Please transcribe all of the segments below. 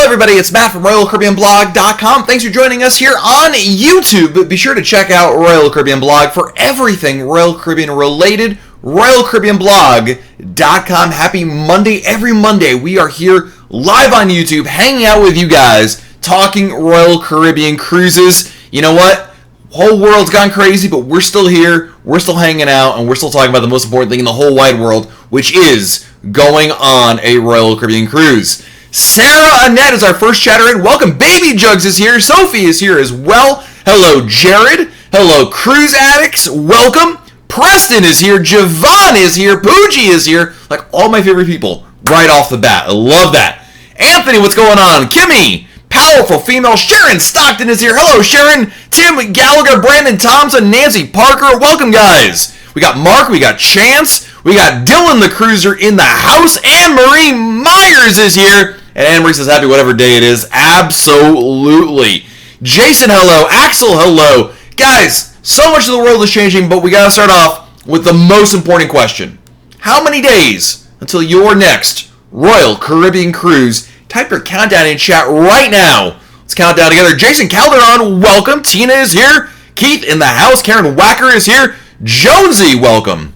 everybody, it's Matt from RoyalCaribbeanBlog.com. Thanks for joining us here on YouTube. But be sure to check out Royal Caribbean Blog for everything Royal Caribbean related. RoyalCaribbeanBlog.com. Happy Monday. Every Monday we are here live on YouTube, hanging out with you guys, talking Royal Caribbean cruises. You know what? Whole world's gone crazy, but we're still here, we're still hanging out, and we're still talking about the most important thing in the whole wide world, which is going on a Royal Caribbean cruise. Sarah Annette is our first chatter in. Welcome. Baby Jugs is here. Sophie is here as well. Hello, Jared. Hello, Cruise Addicts. Welcome. Preston is here. Javon is here. Pooji is here. Like all my favorite people right off the bat. I love that. Anthony, what's going on? Kimmy, powerful female. Sharon Stockton is here. Hello, Sharon. Tim Gallagher, Brandon Thompson, Nancy Parker. Welcome, guys. We got Mark. We got Chance. We got Dylan the Cruiser in the house. Anne-Marie Myers is here. And Anne-Marie says happy whatever day it is. Absolutely. Jason, hello. Axel, hello. Guys, so much of the world is changing, but we got to start off with the most important question. How many days until your next Royal Caribbean cruise? Type your countdown in chat right now. Let's count down together. Jason Calderon, welcome. Tina is here. Keith in the house. Karen Wacker is here. Jonesy, welcome.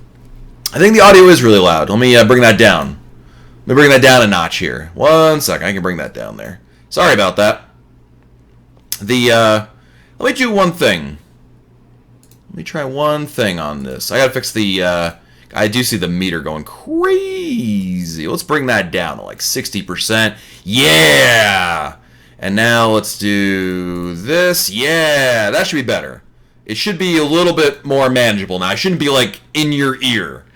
I think the audio is really loud. Let me bring that down. Let me bring that down a notch here. 1 second. I can bring that down there. Sorry about that. Let me do one thing. Let me try one thing on this. I gotta fix the, I do see the meter going crazy. Let's bring that down to like 60%. Yeah! And now let's do this. Yeah, that should be better. It should be a little bit more manageable now. I shouldn't be like in your ear.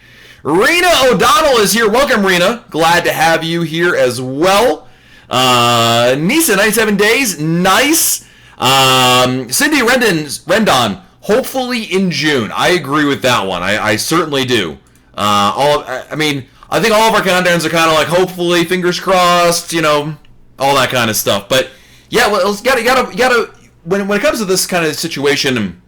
Rena O'Donnell is here. Welcome, Rena. Glad to have you here as well. Nisa, 97 days. Nice. Cindy Rendon, hopefully in June. I agree with that one. I certainly do. I think all of our countdowns are kind of like hopefully, fingers crossed, you know, all that kind of stuff. But yeah, well, gotta when it comes to this kind of situation and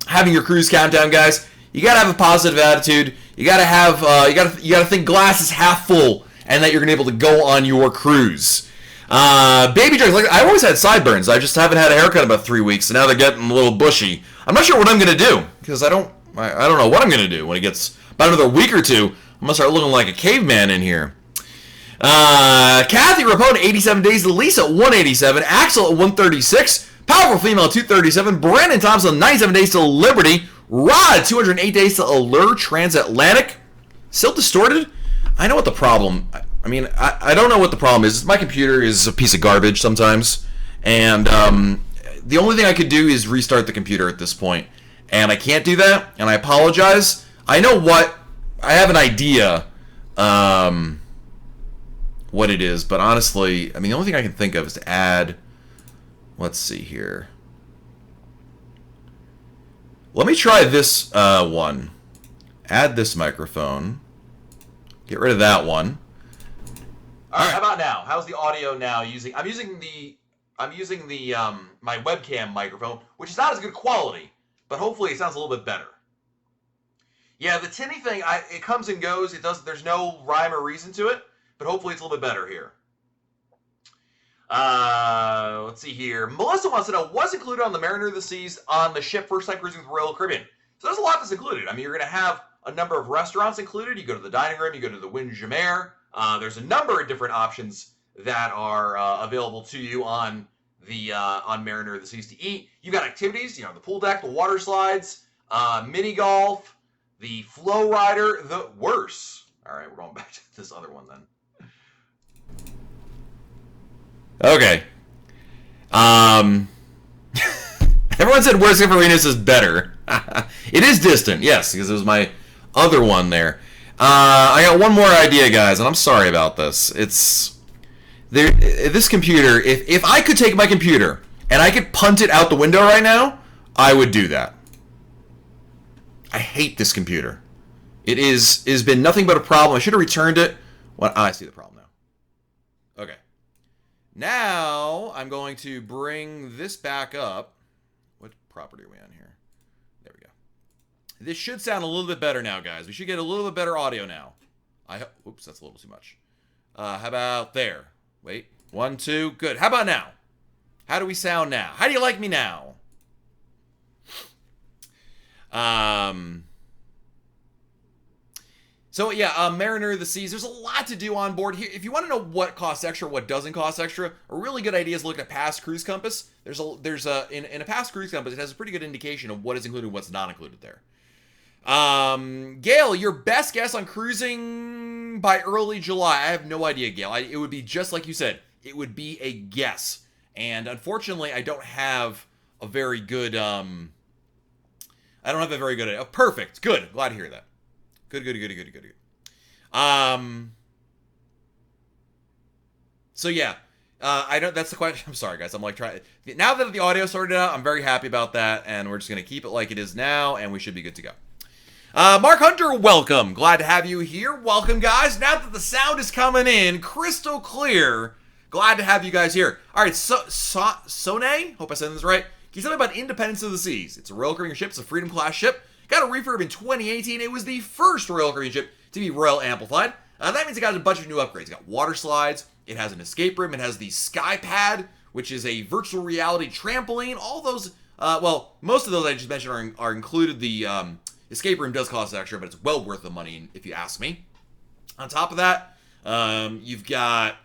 having your cruise countdown, guys, you gotta have a positive attitude. You gotta have you gotta think glass is half full and that you're gonna be able to go on your cruise. Baby Jugs, like I always had sideburns. I just haven't had a haircut in about 3 weeks, and now they're getting a little bushy. I'm not sure what I'm gonna do because I don't know what I'm gonna do when it gets about another week or two. I'm gonna start looking like a caveman in here. Kathy Rapone, 87 days. Lisa, 187. Axel at 136. Powerful Female at 237. Brandon Thompson, 97 days to Liberty. Rod, 208 days to Allure Transatlantic. Still distorted? I know what the problem... I don't know what the problem is. My computer is a piece of garbage sometimes. And the only thing I could do is restart the computer at this point. And I can't do that. And I apologize. I know what... I have an idea what it is. But honestly, the only thing I can think of is to add... Let's see here. Let me try this one. Add this microphone. Get rid of that one. All right. How about now? How's the audio now? I'm using the my webcam microphone, which is not as good quality, but hopefully it sounds a little bit better. Yeah, the tinny thing, it comes and goes. It does. There's no rhyme or reason to it, but hopefully it's a little bit better here. Let's see here. Melissa wants to know what's included on the Mariner of the Seas on the ship first time cruising with Royal Caribbean. So there's a lot that's included. You're going to have a number of restaurants included. You go to the dining room, you go to the Windjammer. There's a number of different options that are available to you on the on Mariner of the Seas to eat. You got activities, the pool deck, the water slides, mini golf, the flow rider, the worse. All right, we're going back to this other one then. Okay. Everyone said Worst Marinas is better. It is distant, yes, because it was my other one there. I got one more idea, guys, and I'm sorry about this. This computer, if I could take my computer and I could punt it out the window right now, I would do that. I hate this computer. It has been nothing but a problem. I should have returned it. Well, I see the problem now. Okay. Now, I'm going to bring this back up. What property are we on here? There we go. This should sound a little bit better now, guys. We should get a little bit better audio now. Oops, that's a little too much. How about there? Wait. 1, 2. Good. How about now? How do we sound now? How do you like me now? So yeah, Mariner of the Seas. There's a lot to do on board here. If you want to know what costs extra, what doesn't cost extra, a really good idea is look at Past Cruise Compass. In a Past Cruise Compass, it has a pretty good indication of what is included and what's not included there. Gail, your best guess on cruising by early July? I have no idea, Gail. It would be just like you said. It would be a guess, and unfortunately, I don't have a very good. Perfect. Good. Glad to hear that. Good. So yeah, I don't. That's the question. I'm sorry, guys. I'm like trying. Now that the audio sorted out, I'm very happy about that, and we're just gonna keep it like it is now, and we should be good to go. Mark Hunter, welcome. Glad to have you here. Welcome, guys. Now that the sound is coming in crystal clear, glad to have you guys here. All right, Sone. Hope I said this right. Can you tell me about Independence of the Seas? It's a Royal Caribbean ship. It's a Freedom class ship. Got a refurb in 2018. It was the first Royal Caribbean ship to be Royal Amplified. That means it got a bunch of new upgrades. It got water slides. It has an escape room. It has the Sky Pad, which is a virtual reality trampoline. All those, most of those I just mentioned are included. The escape room does cost extra, but it's well worth the money if you ask me. On top of that, you've got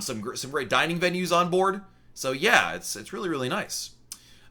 some great dining venues on board. So yeah, it's really, really nice.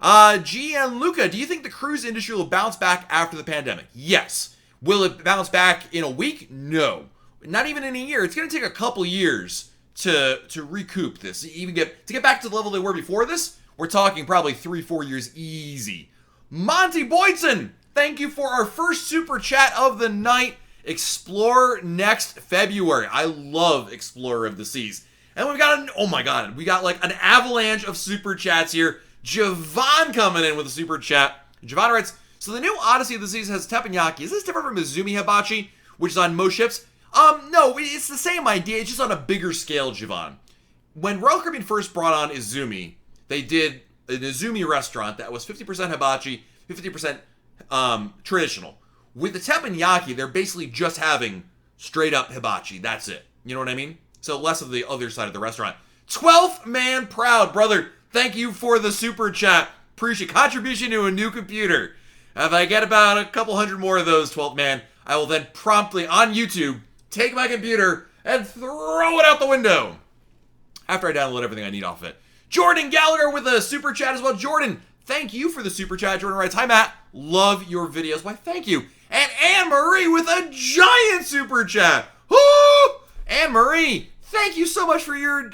Gianluca, do you think the cruise industry will bounce back after the pandemic? Yes. Will it bounce back in a week? No. Not even in a year. It's going to take a couple years to recoup this. To get back to the level they were before this, we're talking probably 3-4 years easy. Monty Boydson, thank you for our first super chat of the night. Explore next February. I love Explorer of the Seas. And we got like an avalanche of super chats here. Javon coming in with a super chat. Javon writes, so the new Odyssey of the Seas has teppanyaki. Is this different from Izumi Hibachi, which is on most ships? No, it's the same idea. It's just on a bigger scale, Javon. When Royal Caribbean first brought on Izumi, they did an Izumi restaurant that was 50% hibachi, 50% traditional. With the teppanyaki, they're basically just having straight up hibachi. That's it. You know what I mean? So less of the other side of the restaurant. 12th man proud, brother. Thank you for the super chat. Appreciate contribution to a new computer. If I get about a couple hundred more of those, 12th man, I will then promptly, on YouTube, take my computer and throw it out the window. After I download everything I need off it. Jordan Gallagher with a super chat as well. Jordan, thank you for the super chat. Jordan writes, hi Matt, love your videos. Why, thank you. And Anne-Marie with a giant super chat. Woo! Anne-Marie, thank you so much for your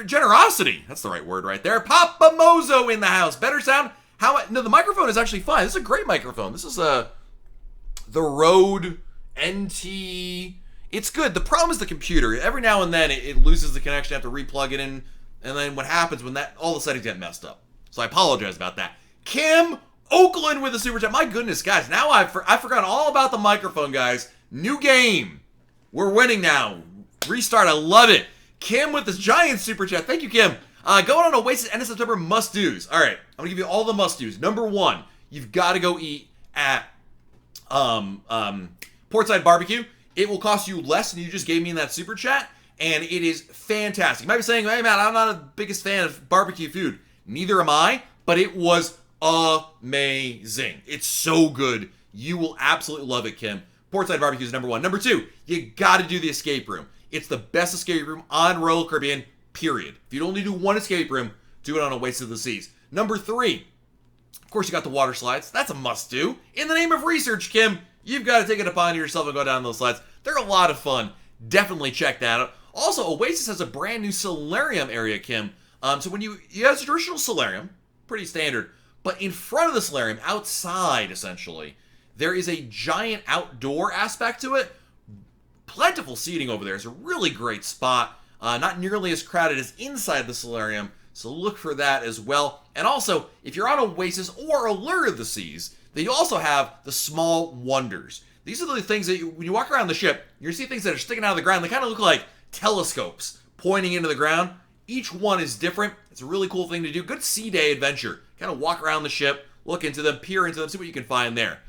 generosity. That's the right word right there. Papa Mozo in the house. Better sound. No, the microphone is actually fine. This is a great microphone. This is the Rode NT. It's good. The problem is the computer. Every now and then it loses the connection. I have to replug it in. And then what happens when all the settings get messed up. So I apologize about that. Kim Oakland with a super chat. My goodness, guys. Now I've forgotten all about the microphone, guys. New game. We're winning now. Restart. I love it. Kim with this giant super chat. Thank you, Kim. Going on Oasis end of September must-dos. All right. I'm going to give you all the must-dos. Number one, you've got to go eat at Portside Barbecue. It will cost you less than you just gave me in that super chat, and it is fantastic. You might be saying, hey, Matt, I'm not the biggest fan of barbecue food. Neither am I, but it was amazing. It's so good. You will absolutely love it, Kim. Portside Barbecue is number one. Number two, you got to do the escape room. It's the best escape room on Royal Caribbean, period. If you'd only do one escape room, do it on Oasis of the Seas. Number three, of course, you got the water slides. That's a must-do. In the name of research, Kim, you've got to take it upon yourself and go down those slides. They're a lot of fun. Definitely check that out. Also, Oasis has a brand new solarium area, Kim. So when you have a traditional solarium, pretty standard, but in front of the solarium, outside, essentially, there is a giant outdoor aspect to it. Plentiful seating over there. It's a really great spot. Not nearly as crowded as inside the solarium, so look for that as well. And also, if you're on Oasis or Allure of the Seas, they also have the small wonders. These are the things that when you walk around the ship, you see things that are sticking out of the ground. They kind of look like telescopes pointing into the ground. Each one is different. It's a really cool thing to do. Good sea day adventure. Kind of walk around the ship, look into them, peer into them, see what you can find there.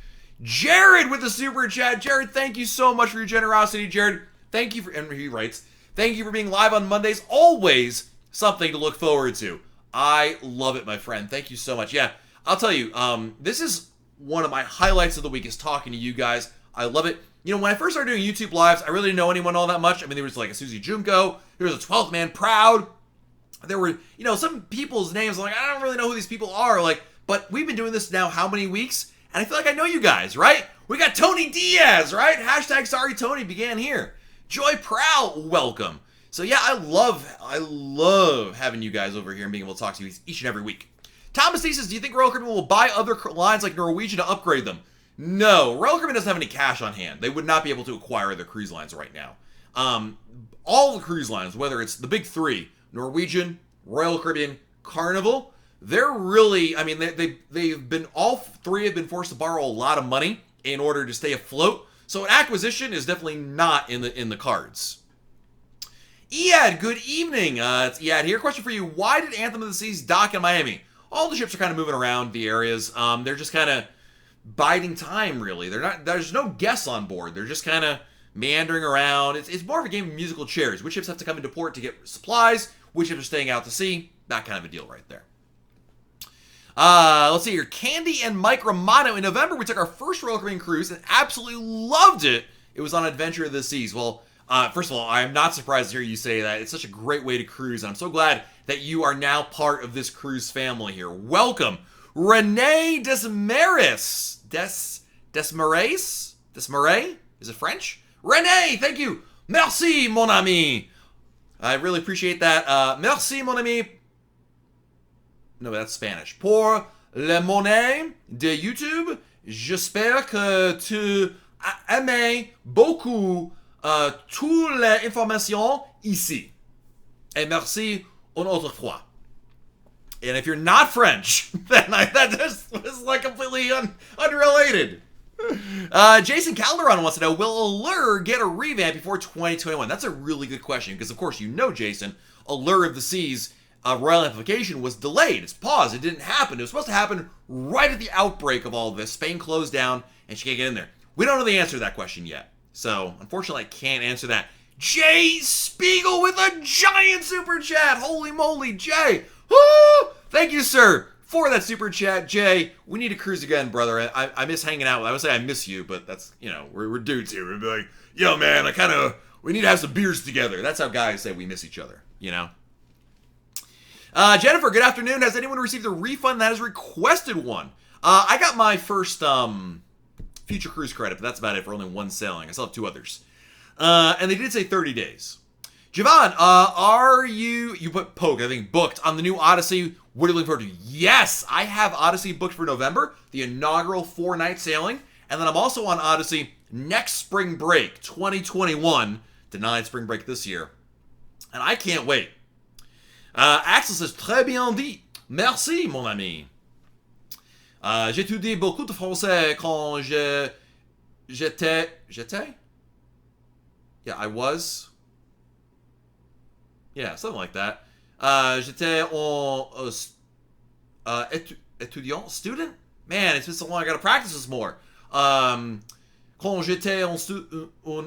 Jared with the super chat. Jared, thank you so much for your generosity. Jared, thank you for, and he writes, Thank you for being live on Mondays. Always something to look forward to. I love it, my friend. Thank you so much. Yeah, I'll tell you, this is one of my highlights of the week is talking to you guys. I love it. You know, when I first started doing YouTube lives, I really didn't know anyone all that much. I mean, there was like a Susie Junko. There was a 12th Man Proud. There were, you know, some people's names. I'm like, I don't really know who these people are. Like, but we've been doing this now how many weeks? And I feel like I know you guys, right? We got Tony Diaz, right? Hashtag sorry Tony began here. Joy Prowl, welcome. So yeah, I love having you guys over here and being able to talk to you each and every week. Thomas D says, do you think Royal Caribbean will buy other lines like Norwegian to upgrade them? No, Royal Caribbean doesn't have any cash on hand. They would not be able to acquire other cruise lines right now. All the cruise lines, whether it's the big three, Norwegian, Royal Caribbean, Carnival, they're really, I mean, they've been, all three have been forced to borrow a lot of money in order to stay afloat. So an acquisition is definitely not in the cards. Eyad, good evening. It's Eyad here. Question for you. Why did Anthem of the Seas dock in Miami? All the ships are kind of moving around the areas. They're just kind of biding time, really. There's no guests on board. They're just kind of meandering around. It's more of a game of musical chairs. Which ships have to come into port to get supplies? Which ships are staying out to sea? That kind of a deal right there. Let's see here. Candy and Mike Romano. In November, we took our first Royal Caribbean cruise and absolutely loved it. It was on Adventure of the Seas. Well, first of all, I am not surprised to hear you say that. It's such a great way to cruise, and I'm so glad that you are now part of this cruise family here. Welcome, Renee Desmarais. Desmarais? Is it French? Renee, thank you. Merci, mon ami. I really appreciate that. Merci, mon ami. No, that's Spanish. Pour le monnaie de YouTube, j'espère que tu aimes beaucoup toutes les informations ici. Et merci une autre fois. And if you're not French, then that just was like completely unrelated. Jason Calderon wants to know, will Allure get a revamp before 2021? That's a really good question, because of course you know, Jason, Allure of the Seas Royal Amplification was delayed. It's paused. It didn't happen. It was supposed to happen right at the outbreak of all this. Spain closed down, and she can't get in there. We don't know the answer to that question yet. So, unfortunately, I can't answer that. Jay Spiegel with a giant super chat. Holy moly, Jay. Woo! Thank you, sir, for that super chat. Jay, we need to cruise again, brother. I miss hanging out. I would say I miss you, but that's, you know, we're dudes here. We'd be like, yo, man, we need to have some beers together. That's how guys say we miss each other, you know? Jennifer, good afternoon. Has anyone received a refund that has requested one? I got my first future cruise credit, but that's about it for only one sailing. I still have two others. And they did say 30 days. Javon, are you put Poke, I think, booked on the new Odyssey? What are you looking forward to? Yes, I have Odyssey booked for November, the inaugural 4-night sailing. And then I'm also on Odyssey next spring break, 2021, denied spring break this year. And I can't wait. Axel says, très bien dit. Merci, mon ami. J'étudie beaucoup de français quand j'étais? Yeah, I was. Yeah, something like that. J'étais étudiant? Student? Man, it's been so long, I gotta practice this more. Quand j'étais un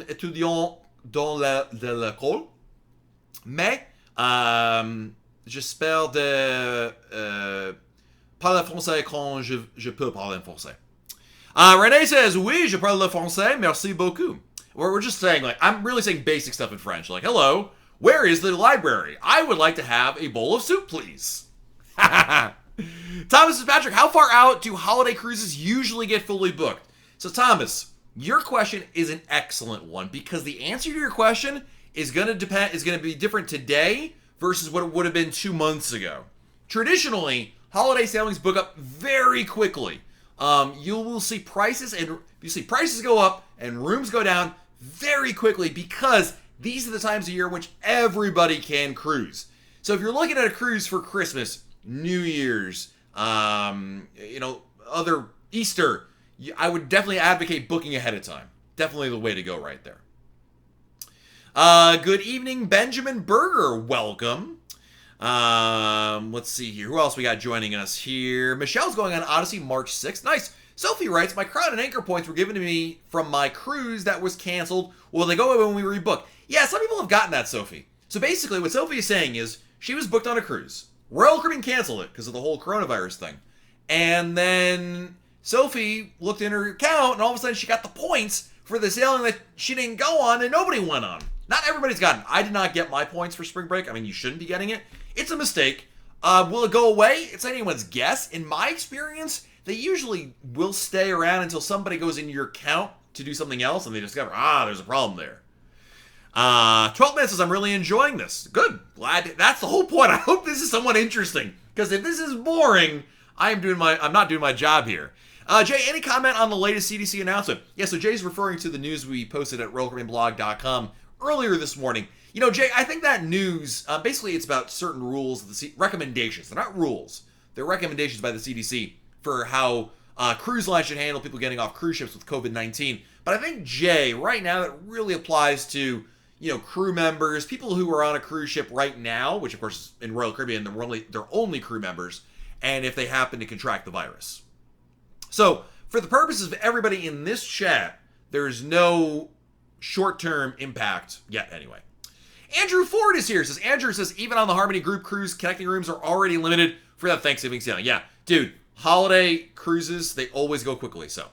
étudiant dans l'école. Mais, j'espère de parler français quand je peux parler français. Renee says, oui, je parle français, merci beaucoup. We're just saying, like, I'm really saying basic stuff in French. Like, hello, where is the library? I would like to have a bowl of soup, please. Thomas says, Patrick, how far out do holiday cruises usually get fully booked? So, Thomas, your question is an excellent one, because the answer to your question is going to be different today versus what it would have been 2 months ago. Traditionally, holiday sailings book up very quickly. You will see prices go up and rooms go down very quickly, because these are the times of year in which everybody can cruise. So if you're looking at a cruise for Christmas, New Year's, other Easter, I would definitely advocate booking ahead of time. Definitely the way to go right there. Good evening, Benjamin Berger. Welcome. Let's see here. Who else we got joining us here? Michelle's going on Odyssey March 6th. Nice. Sophie writes, my crown and anchor points were given to me from my cruise that was canceled. Will they go away when we rebook? Yeah, some people have gotten that, Sophie. So basically, what Sophie is saying is she was booked on a cruise. Royal Caribbean canceled it because of the whole coronavirus thing. And then Sophie looked in her account, and all of a sudden she got the points for the sailing that she didn't go on and nobody went on. Not everybody's gotten. I did not get my points for spring break. I mean, you shouldn't be getting it. It's a mistake. Will it go away? It's anyone's guess. In my experience, they usually will stay around until somebody goes into your account to do something else and they discover, there's a problem there. 12 Man says, I'm really enjoying this. Good. Glad. That's the whole point. I hope this is somewhat interesting. Because if this is boring, I'm not doing my job here. Jay, any comment on the latest CDC announcement? Yeah, so Jay's referring to the news we posted at RoyalCaribbeanBlog.com earlier this morning. You know, Jay, I think that news, basically it's about certain rules, recommendations. They're not rules. They're recommendations by the CDC for how cruise lines should handle people getting off cruise ships with COVID-19. But I think, Jay, right now that really applies to, crew members, people who are on a cruise ship right now, which of course in Royal Caribbean, they're only crew members, and if they happen to contract the virus. So, for the purposes of everybody in this chat, there's no short-term impact yet anyway. Andrew Ford is here. Andrew says, even on the Harmony Group cruise, connecting rooms are already limited for that Thanksgiving sailing. Yeah, dude, holiday cruises, they always go quickly, so.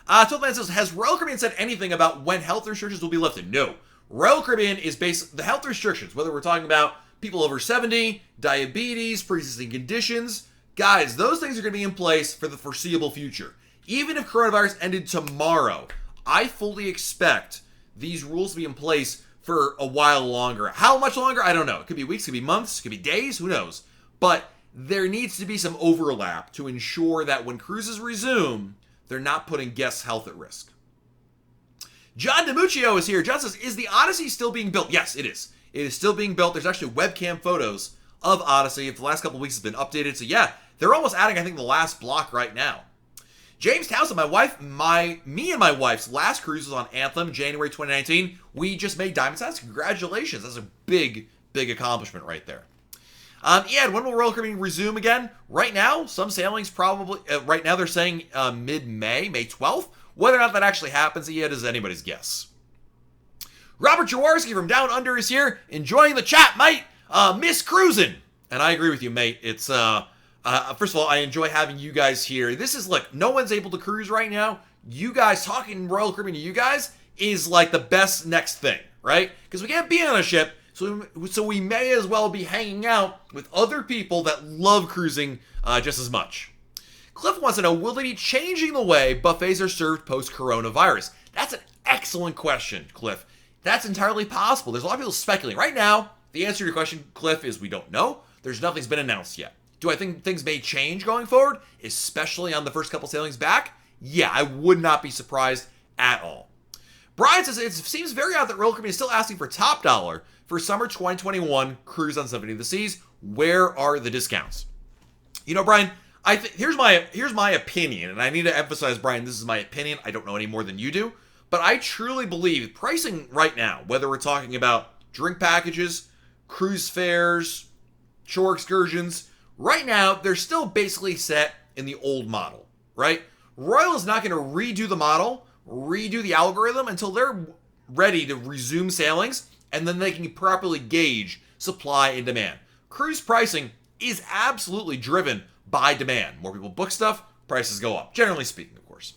Toadman says, has Royal Caribbean said anything about when health restrictions will be lifted? No. Royal Caribbean is the health restrictions, whether we're talking about people over 70, diabetes, pre-existing conditions, guys, those things are going to be in place for the foreseeable future. Even if coronavirus ended tomorrow, I fully expect these rules to be in place for a while longer. How much longer? I don't know. It could be weeks, it could be months, it could be days, who knows? But there needs to be some overlap to ensure that when cruises resume, they're not putting guests' health at risk. John DiMuccio is here. John says, is the Odyssey still being built? Yes, it is. It is still being built. There's actually webcam photos of Odyssey. The last couple of weeks has been updated. So yeah, they're almost adding, I think, the last block right now. James Townsend, me and my wife's last cruise was on Anthem, January 2019. We just made Diamond Status. Congratulations. That's a big, big accomplishment right there. Ed, when will Royal Caribbean resume again? Right now, some sailings probably, right now they're saying mid-May, May 12th. Whether or not that actually happens, Ed, is anybody's guess. Robert Jaworski from Down Under is here, enjoying the chat, mate. Miss cruising. And I agree with you, mate. It's, first of all, I enjoy having you guys here. This is, look, no one's able to cruise right now. You guys, talking Royal Caribbean to you guys is like the best next thing, right? Because we can't be on a ship. So we may as well be hanging out with other people that love cruising just as much. Cliff wants to know, will they be changing the way buffets are served post-coronavirus? That's an excellent question, Cliff. That's entirely possible. There's a lot of people speculating. Right now, the answer to your question, Cliff, is we don't know. Nothing's been announced yet. Do I think things may change going forward, especially on the first couple sailings back? Yeah, I would not be surprised at all. Brian says, it seems very odd that Royal Caribbean is still asking for top dollar for summer 2021 cruise on Symphony of the Seas. Where are the discounts? You know, Brian, here's my opinion, and I need to emphasize, Brian, this is my opinion. I don't know any more than you do, but I truly believe pricing right now, whether we're talking about drink packages, cruise fares, shore excursions, right now they're still basically set in the old model, right? Royal is not going to redo the model, redo the algorithm until they're ready to resume sailings, and then they can properly gauge supply and demand. Cruise pricing is absolutely driven by demand. More people book stuff, prices go up. Generally speaking, of course.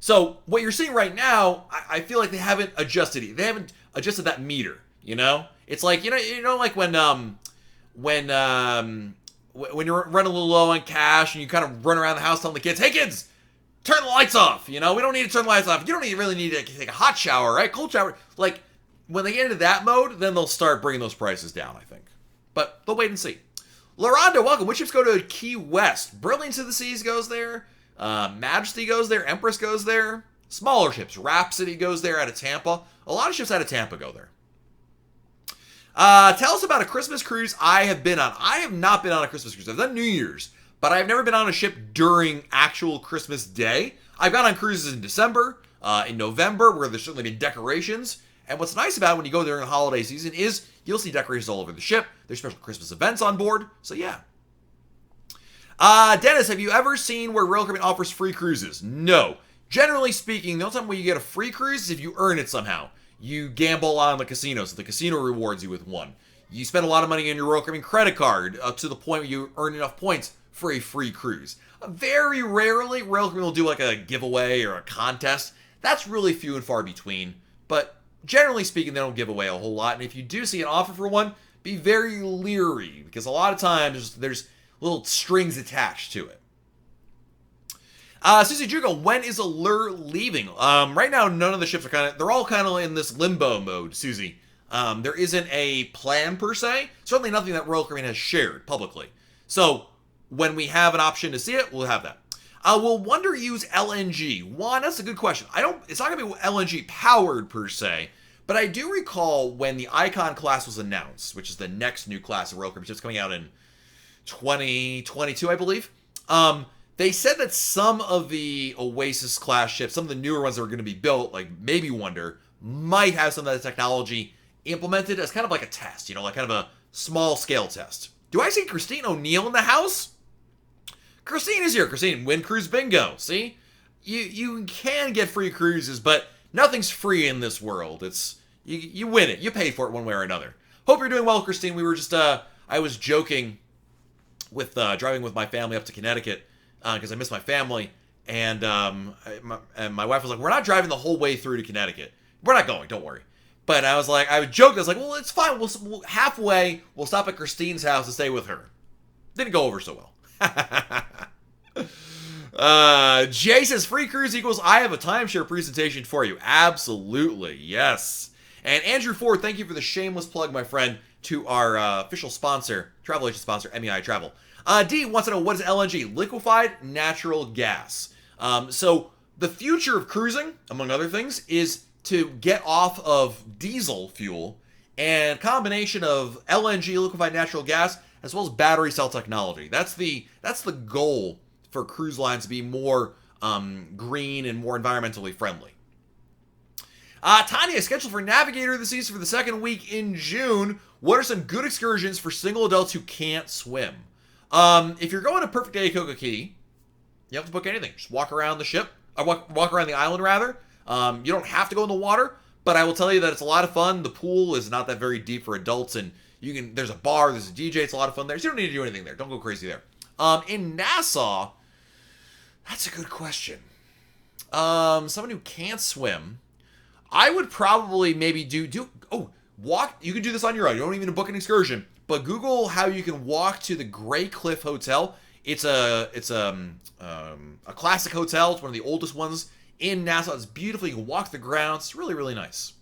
So what you're seeing right now, I feel like they haven't adjusted it. They haven't adjusted that meter. You know, it's like like when you're running a little low on cash and you kind of run around the house telling the kids, "Hey kids, turn the lights off." You know, we don't need to turn the lights off. You don't really need to take a hot shower, right? Cold shower. Like when they get into that mode, then they'll start bringing those prices down, I think. But they'll wait and see. Laronda, welcome. Which ships go to Key West? Brilliance of the Seas goes there. Majesty goes there. Empress goes there. Smaller ships. Rhapsody goes there out of Tampa. A lot of ships out of Tampa go there. Tell us about a Christmas cruise I have been on. I have not been on a Christmas cruise. I've done New Year's, but I've never been on a ship during actual Christmas Day. I've gone on cruises in December, in November, where there's certainly been decorations. And what's nice about it when you go during the holiday season is you'll see decorations all over the ship. There's special Christmas events on board. So yeah. Dennis, have you ever seen where Royal Caribbean offers free cruises? No. Generally speaking, the only time where you get a free cruise is if you earn it somehow. You gamble on the casino, so the casino rewards you with one. You spend a lot of money on your Royal Caribbean credit card up to the point where you earn enough points for a free cruise. Very rarely, Royal Caribbean will do like a giveaway or a contest. That's really few and far between. But generally speaking, they don't give away a whole lot. And if you do see an offer for one, be very leery, because a lot of times there's little strings attached to it. Susie Jugo, when is Allure leaving? Right now, none of the ships are they're all kind of in this limbo mode, Susie. There isn't a plan per se. Certainly nothing that Royal Caribbean has shared publicly. So when we have an option to see it, we'll have that. Will Wonder use LNG? Juan, that's a good question. It's not going to be LNG powered per se, but I do recall when the Icon class was announced, which is the next new class of Royal Caribbean ships coming out in 2022, I believe. They said that some of the Oasis class ships, some of the newer ones that are going to be built, like maybe Wonder, might have some of that technology implemented as kind of like a test, like kind of a small scale test. Do I see Christine O'Neill in the house? Christine is here. Christine, win cruise bingo. See? You can get free cruises, but nothing's free in this world. It's you win it. You pay for it one way or another. Hope you're doing well, Christine. We were just I was joking with driving with my family up to Connecticut because I miss my family, and my wife was like, "We're not driving the whole way through to Connecticut. We're not going. Don't worry." But I was joking. I was like, "Well, it's fine. We'll halfway. We'll stop at Christine's house and stay with her." Didn't go over so well. Jay says free cruise equals I have a timeshare presentation for you. Absolutely, yes. And Andrew Ford, thank you for the shameless plug, my friend, to our official sponsor, travel agent sponsor, MEI Travel. D wants to know, what is LNG? Liquefied natural gas. So the future of cruising, among other things, is to get off of diesel fuel and combination of LNG, liquefied natural gas, as well as battery cell technology. That's the goal for cruise lines to be more green and more environmentally friendly. Tanya, scheduled for Navigator of the Seas for the second week in June. What are some good excursions for single adults who can't swim? If you're going to Perfect Day Coca Key, you don't have to book anything. Just walk around the ship, or walk around the island rather. You don't have to go in the water, but I will tell you that it's a lot of fun. The pool is not that very deep for adults, and there's a bar, there's a DJ, it's a lot of fun there. So you don't need to do anything there. Don't go crazy there. In Nassau, that's a good question. Someone who can't swim, I would probably maybe walk. You can do this on your own. You don't even book an excursion, but Google how you can walk to the Grey Cliff Hotel. It's a classic hotel. It's one of the oldest ones in Nassau. It's beautiful. You can walk the grounds. It's really, really nice.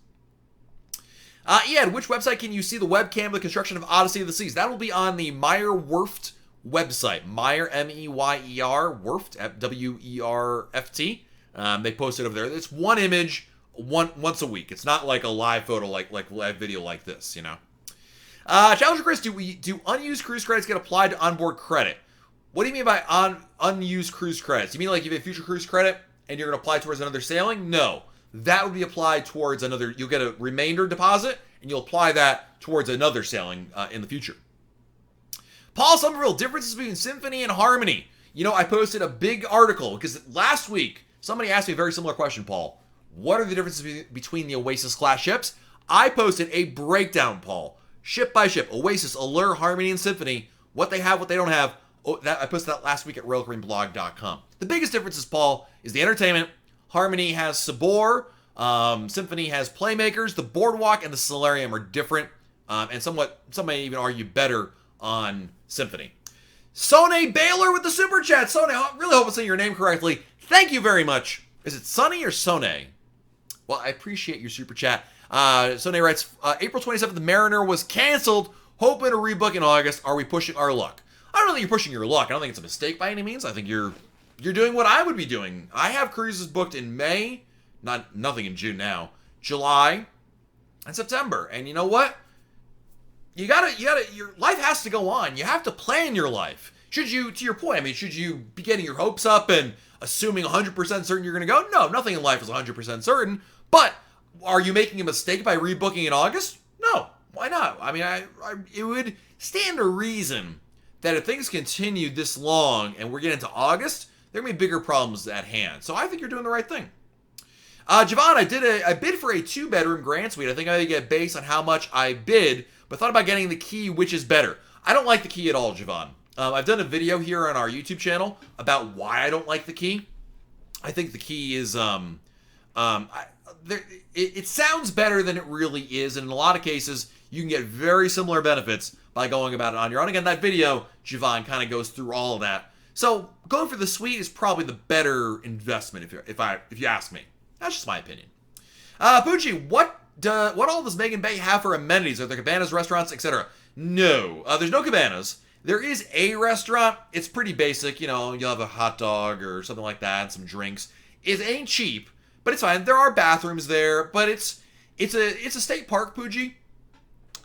Ian, which website can you see the webcam of the construction of Odyssey of the Seas? That will be on the Meyer Werft website. Meyer, M-E-Y-E-R, Werft, W-E-R-F-T. They post it over there. It's one image once a week. It's not like a live photo, like live video like this, Challenger Chris, do unused cruise credits get applied to onboard credit? What do you mean by unused cruise credits? You mean like if you have a future cruise credit and you're going to apply towards another sailing? No. That would be applied towards another. You'll get a remainder deposit, and you'll apply that towards another sailing in the future. Paul Somerville, differences between Symphony and Harmony. I posted a big article because last week somebody asked me a very similar question, Paul. What are the differences between the Oasis class ships? I posted a breakdown, Paul, ship by ship. Oasis, Allure, Harmony, and Symphony. What they have, what they don't have. I posted that last week at RoyalCaribbeanBlog.com. The biggest differences, Paul, is the entertainment. Harmony has Sabor, Symphony has Playmakers, the Boardwalk and the Solarium are different, and some may even argue better on Symphony. Sone Baylor with the Super Chat. Sone, I really hope I'm saying your name correctly. Thank you very much. Is it Sonny or Sone? Well, I appreciate your Super Chat. Sone writes, April 27th, the Mariner was canceled. Hoping to rebook in August. Are we pushing our luck? I don't think you're pushing your luck. I don't think it's a mistake by any means. I think you're doing what I would be doing. I have cruises booked in May, nothing in June now, July, and September. And you know what? You gotta, your life has to go on. You have to plan your life. To your point, should you be getting your hopes up and assuming 100% certain you're gonna go? No, nothing in life is 100% certain. But are you making a mistake by rebooking in August? No, why not? It would stand to reason that if things continue this long and we're getting into August, there may be bigger problems at hand. So I think you're doing the right thing. Javon, I bid for a 2-bedroom Grand Suite. I think I get based on how much I bid, but thought about getting the key, which is better. I don't like the key at all, Javon. I've done a video here on our YouTube channel about why I don't like the key. I think the key is, it sounds better than it really is, and in a lot of cases, you can get very similar benefits by going about it on your own. Again, that video, Javon, kind of goes through all of that. So going for the suite is probably the better investment if you ask me. That's just my opinion. Poochie, what all does Megan Bay have for amenities? Are there cabanas, restaurants, etc.? No, there's no cabanas. There is a restaurant. It's pretty basic. You know, you'll have a hot dog or something like that, and some drinks. It ain't cheap, but it's fine. There are bathrooms there, but it's a state park, Poochie,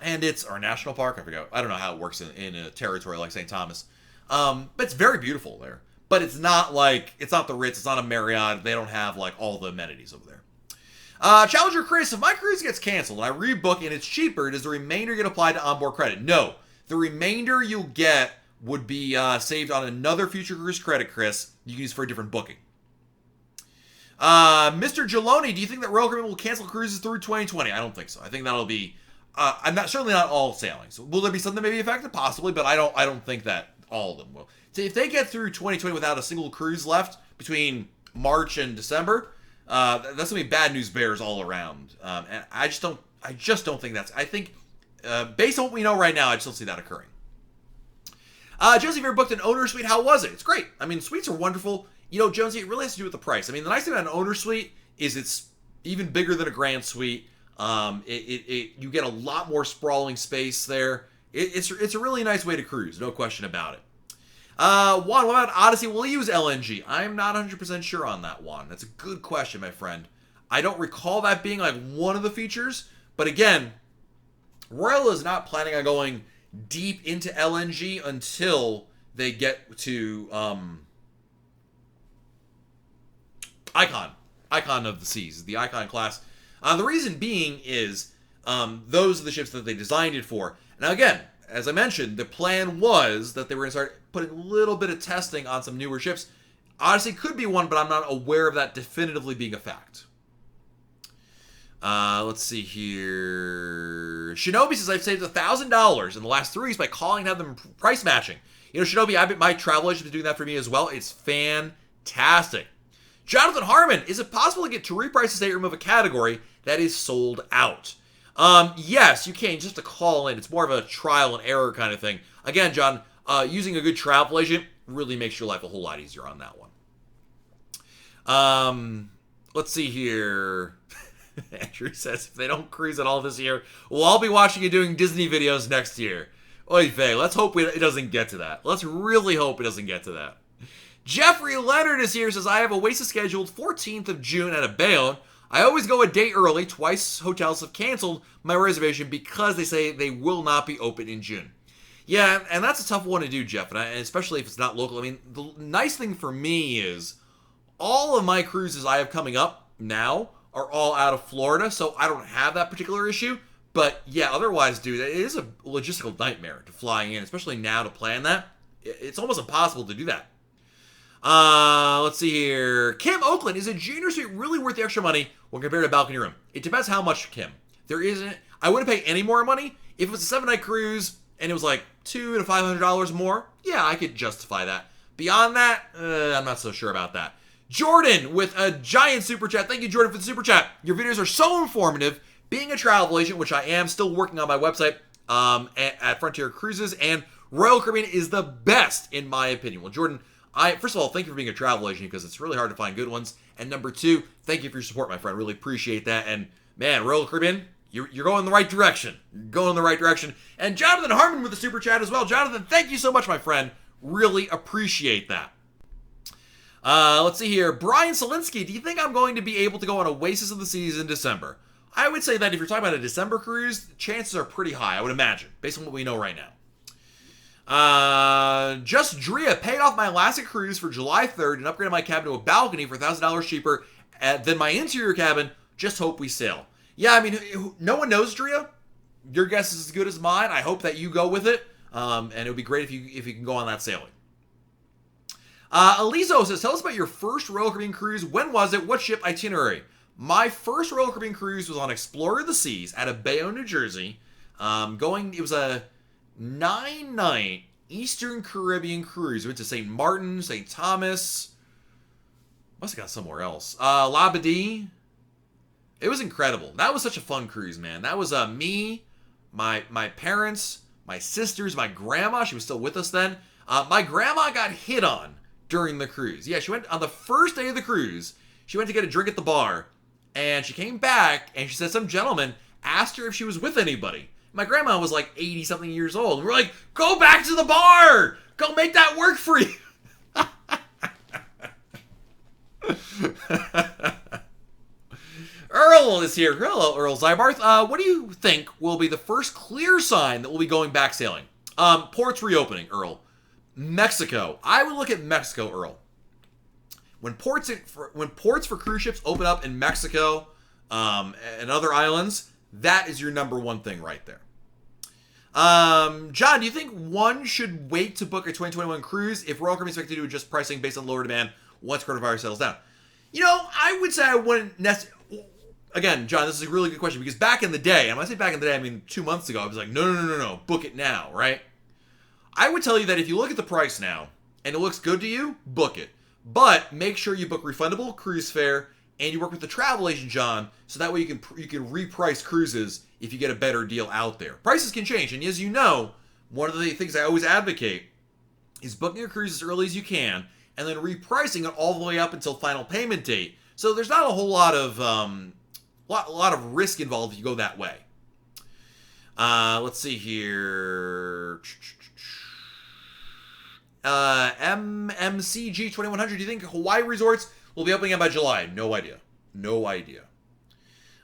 and it's or national park. I forget. I don't know how it works in a territory like St. Thomas. But it's very beautiful there. But it's not the Ritz. It's not a Marriott. They don't have like all the amenities over there. Challenger Chris, if my cruise gets canceled and I rebook and it's cheaper, does the remainder get applied to onboard credit? No. The remainder you'll get would be saved on another future cruise credit, Chris. You can use for a different booking. Mr. Geloni, do you think that Royal Caribbean will cancel cruises through 2020? I don't think so. I think that'll be certainly not all sailings. Will there be something maybe affected? Possibly, but I don't think that all of them will. So if they get through 2020 without a single cruise left between March and December, that's gonna be bad news bears all around. And I just don't think that's. I think based on what we know right now, I just don't see that occurring. Josie, you booked an owner suite. How was it? It's great. I mean, suites are wonderful. You know, Jonesy, it really has to do with the price. I mean, the nice thing about an owner suite is it's even bigger than a grand suite. You get a lot more sprawling space there. It's a really nice way to cruise, no question about it. Juan, what about Odyssey? Will he use LNG? I'm not 100% sure on that, Juan. That's a good question, my friend. I don't recall that being like one of the features, but again, Royal is not planning on going deep into LNG until they get to Icon of the Seas, the Icon class. The reason being is those are the ships that they designed it for. Now again, as I mentioned, the plan was that they were going to start putting a little bit of testing on some newer ships. Odyssey could be one, but I'm not aware of that definitively being a fact. Let's see here. Shinobi says, I've saved $1,000 in the last 3 weeks by calling and have them price matching. You know, Shinobi, my travel agent is doing that for me as well. It's fantastic. Jonathan Harmon, is it possible to get to reprice a stateroom of a category that is sold out? Yes, you can. Just to call in. It's more of a trial and error kind of thing. Again, John, using a good travel agent really makes your life a whole lot easier on that one. Let's see here. Andrew says, if they don't cruise at all this year, well, I'll be watching you doing Disney videos next year. Oy vey, let's hope it doesn't get to that. Let's really hope it doesn't get to that. Jeffrey Leonard is here, says, I have Oasis scheduled 14th of June at a Bayonne. I always go a day early. Twice hotels have canceled my reservation because they say they will not be open in June. Yeah, and that's a tough one to do, Jeff, and especially if it's not local. I mean, the nice thing for me is all of my cruises I have coming up now are all out of Florida, so I don't have that particular issue. But yeah, otherwise, dude, it is a logistical nightmare to fly in, especially now to plan that. It's almost impossible to do that. Let's see here. Kim Oakland, is a junior suite really worth the extra money when compared to a balcony room? It depends how much, Kim. I wouldn't pay any more money. If it was a 7-night cruise and it was like $200 to $500 more, yeah, I could justify that. Beyond that, I'm not so sure about that. Jordan with a giant super chat. Thank you, Jordan, for the super chat. Your videos are so informative. Being a travel agent, which I am, still working on my website at Frontier Cruises, and Royal Caribbean is the best in my opinion. Well, Jordan, first of all, thank you for being a travel agent because it's really hard to find good ones. And number 2, thank you for your support, my friend. Really appreciate that. And man, Royal Caribbean, you're going in the right direction. You're going in the right direction. And Jonathan Harmon with the super chat as well. Jonathan, thank you so much, my friend. Really appreciate that. Let's see here. Brian Solinsky, do you think I'm going to be able to go on Oasis of the Seas in December? I would say that if you're talking about a December cruise, chances are pretty high, I would imagine, based on what we know right now. Just Drea paid off my Alaska cruise for July 3rd and upgraded my cabin to a balcony for $1,000 cheaper than my interior cabin. Just hope we sail. Yeah, I mean, no one knows, Drea. Your guess is as good as mine. I hope that you go with it. And it would be great if you can go on that sailing. Elizo says, tell us about your first Royal Caribbean cruise. When was it? What ship? Itinerary? My first Royal Caribbean cruise was on Explorer of the Seas out of Bayonne, New Jersey. It was a 9-night Eastern Caribbean cruise. We went to St. Martin, St. Thomas. Must have got somewhere else. Labadee. It was incredible. That was such a fun cruise, man. That was me, my parents, my sisters, my grandma. She was still with us then. My grandma got hit on during the cruise. Yeah, she went on the first day of the cruise. She went to get a drink at the bar, and she came back, and she said some gentleman asked her if she was with anybody. My grandma was like 80-something years old. And we're like, go back to the bar! Go make that work for you! Earl is here. Hello, Earl Zybarth. What do you think will be the first clear sign that we'll be going back sailing? Ports reopening, Earl. Mexico. I would look at Mexico, Earl. When ports for cruise ships open up in Mexico and other islands, that is your number one thing right there. John, do you think one should wait to book a 2021 cruise if Royal Caribbean is expected to adjust pricing based on lower demand once coronavirus settles down? You know, I would say I wouldn't necessarily... Again, John, this is a really good question because back in the day, and when I say back in the day, I mean 2 months ago, I was like, no, book it now, right? I would tell you that if you look at the price now and it looks good to you, book it. But make sure you book refundable cruise fare and you work with the travel agent, John, so that way you can reprice cruises if you get a better deal out there. Prices can change, and as you know, one of the things I always advocate is booking your cruise as early as you can and then repricing it all the way up until final payment date. So there's not a whole lot of risk involved if you go that way. Let's see here. MMCG 2100. Do you think Hawaii resorts will be opening up by July? No idea.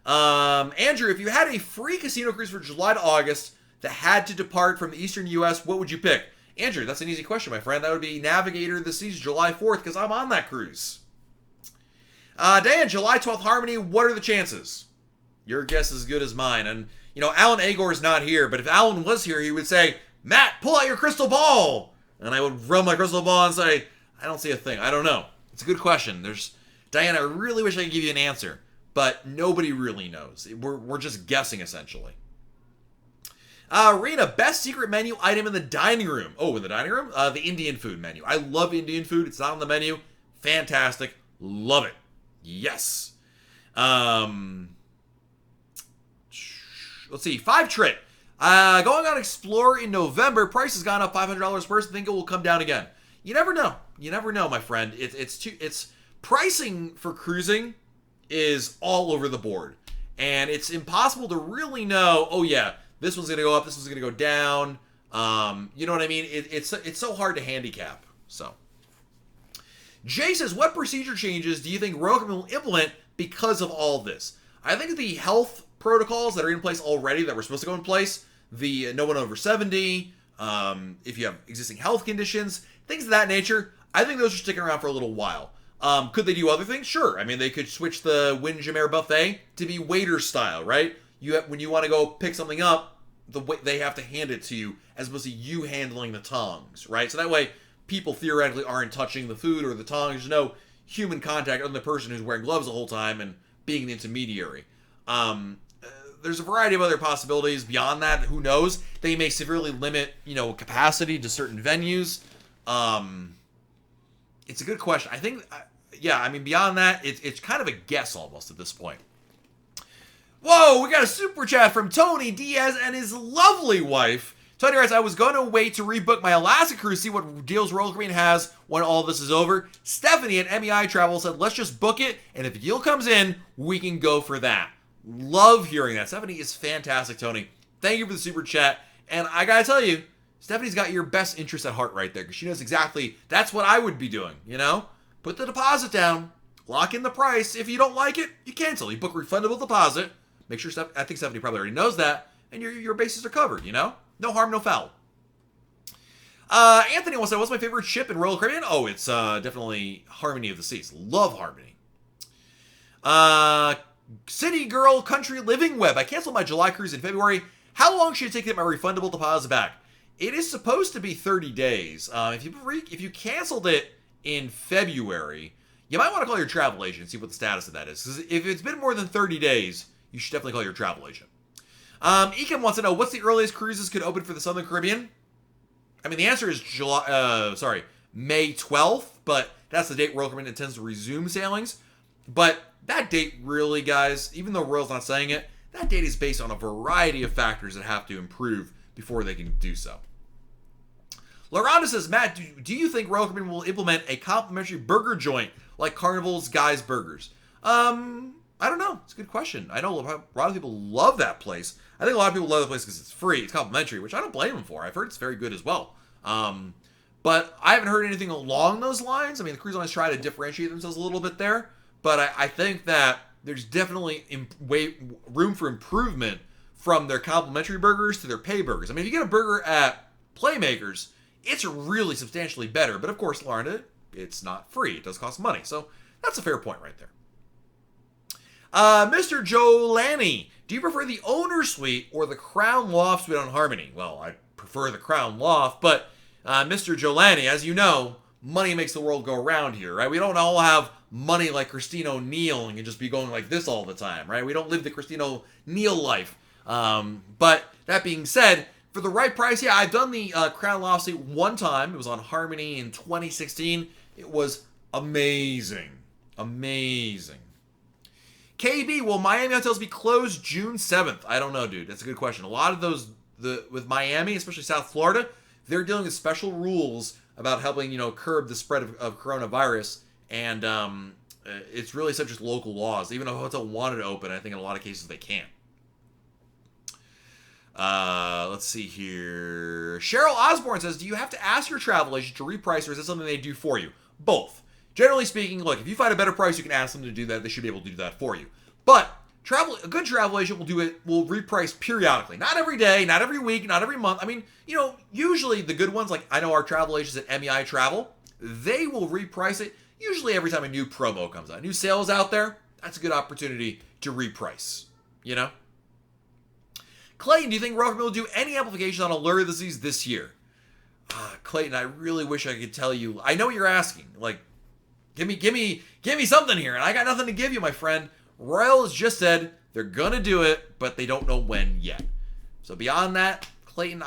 Andrew, if you had a free casino cruise for July to August that had to depart from the eastern U.S., what would you pick? Andrew, that's an easy question, my friend. That would be Navigator of the Seas, July 4th, because I'm on that cruise. Dan, July 12th, Harmony, what are the chances? Your guess is as good as mine. And, you know, Alan Agor is not here, but if Alan was here, he would say, Matt, pull out your crystal ball. And I would rub my crystal ball and say, I don't see a thing. I don't know. It's a good question. Diana, I really wish I could give you an answer, but nobody really knows. We're just guessing, essentially. Rena, best secret menu item in the dining room. Oh, in the dining room? The Indian food menu. I love Indian food. It's not on the menu. Fantastic. Love it. Yes. Let's see. 5 trip. Going on Explorer in November. Price has gone up $500 per person. Think it will come down again. You never know, my friend. It's pricing for cruising is all over the board, and it's impossible to really know. Oh yeah, this one's gonna go up. This one's gonna go down. You know what I mean? It's so hard to handicap. So, Jay says, what procedure changes do you think Royal Caribbean will implement because of all this? I think the health protocols that are in place already that were supposed to go in place, the no one over 70, if you have existing health conditions, things of that nature, I think those are sticking around for a little while. Could they do other things? Sure. I mean, they could switch the Windjammer buffet to be waiter style, right? When you want to go pick something up, they have to hand it to you as opposed to you handling the tongs, right? So that way, people theoretically aren't touching the food or the tongs. There's no human contact other than the person who's wearing gloves the whole time and being an intermediary. There's a variety of other possibilities beyond that. Who knows? They may severely limit, capacity to certain venues. It's a good question. I think, beyond that, it's kind of a guess almost at this point. Whoa, we got a super chat from Tony Diaz and his lovely wife. Tony writes, I was going to wait to rebook my Alaska cruise, see what deals Royal Caribbean has when all this is over. Stephanie at MEI Travel said, let's just book it, and if a deal comes in, we can go for that. Love hearing that. Stephanie is fantastic, Tony. Thank you for the super chat. And I gotta tell you, Stephanie's got your best interest at heart right there, because she knows exactly that's what I would be doing, Put the deposit down, lock in the price. If you don't like it, you cancel. You book refundable deposit. Make sure, I think Stephanie probably already knows that, and your bases are covered, No harm, no foul. Anthony wants to know, what's my favorite ship in Royal Caribbean? Oh, it's definitely Harmony of the Seas. Love Harmony. City Girl Country Living Web. I canceled my July cruise in February. How long should it take to get my refundable deposit back? It is supposed to be 30 days. If you canceled it in February, you might want to call your travel agent and see what the status of that is. Because if it's been more than 30 days, you should definitely call your travel agent. Ekin wants to know, what's the earliest cruises could open for the Southern Caribbean? I mean, the answer is May 12th, but that's the date Royal Caribbean intends to resume sailings. But that date really, guys, even though Royal's not saying it, that date is based on a variety of factors that have to improve before they can do so. LaRonda says, Matt, do you think Royal Caribbean will implement a complimentary burger joint like Carnival's Guys Burgers? I don't know. It's a good question. I know a lot of people love that place. I think a lot of people love the place because it's free. It's complimentary, which I don't blame them for. I've heard it's very good as well. But I haven't heard anything along those lines. I mean, the cruise lines try to differentiate themselves a little bit there. But I think that there's definitely room for improvement from their complimentary burgers to their pay burgers. I mean, if you get a burger at Playmakers, it's really substantially better. But of course, Larna, it's not free. It does cost money. So that's a fair point right there. Mr. Joe Lanny, do you prefer the owner suite or the Crown Loft suite on Harmony? Well, I prefer the Crown Loft, but Mr. Joe Lanny, as you know, money makes the world go around here, right? We don't all have money like Christine O'Neill and can just be going like this all the time, right? We don't live the Christine O'Neill life. But that being said, for the right price, yeah, I've done the Crown Loft suite one time. It was on Harmony in 2016. It was amazing. Amazing. KB, will Miami hotels be closed June 7th? I don't know, dude. That's a good question. A lot of those, with Miami, especially South Florida, they're dealing with special rules about helping, curb the spread of coronavirus. And it's really subject to local laws. Even if a hotel wanted to open, I think in a lot of cases they can't. Let's see here. Cheryl Osborne says, do you have to ask your travel agent to reprice, or is that something they do for you? Both. Generally speaking, look, if you find a better price, you can ask them to do that. They should be able to do that for you. But a good travel agent will reprice periodically. Not every day, not every week, not every month. I mean, usually the good ones, like I know our travel agents at MEI Travel, they will reprice it usually every time a new promo comes out. New sales out there, that's a good opportunity to reprice, Clayton, do you think Royal Caribbean will do any amplification on Allure of the Seas this year? Clayton, I really wish I could tell you. I know what you're asking. Like, give me something here, and I got nothing to give you, my friend. Royal has just said they're gonna do it, but they don't know when yet. So beyond that, Clayton,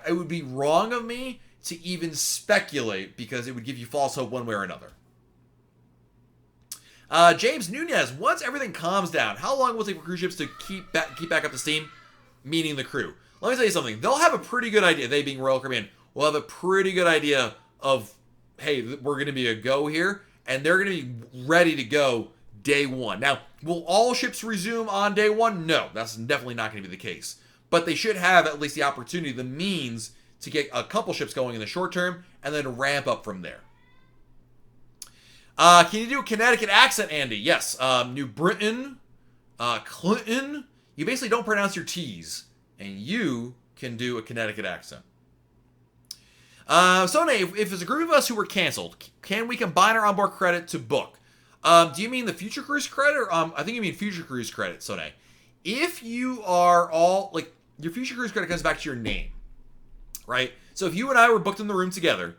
it would be wrong of me to even speculate because it would give you false hope one way or another. James Nunez, once everything calms down, how long will it take for cruise ships to keep back up the steam? Meaning the crew. Let me tell you something. They'll have a pretty good idea. They being Royal Caribbean will have a pretty good idea of, hey, we're going to be a go here, and they're going to be ready to go day one. Now, will all ships resume on day one? No, that's definitely not going to be the case. But they should have at least the opportunity, the means to get a couple ships going in the short term and then ramp up from there. Can you do a Connecticut accent, Andy? Yes. New Britain, Clinton. You basically don't pronounce your T's, and you can do a Connecticut accent. Sone, if there's a group of us who were canceled, can we combine our onboard credit to book? Do you mean the future cruise credit? Or, I think you mean future cruise credit, Sone. If you are all, your future cruise credit comes back to your name, right? So if you and I were booked in the room together,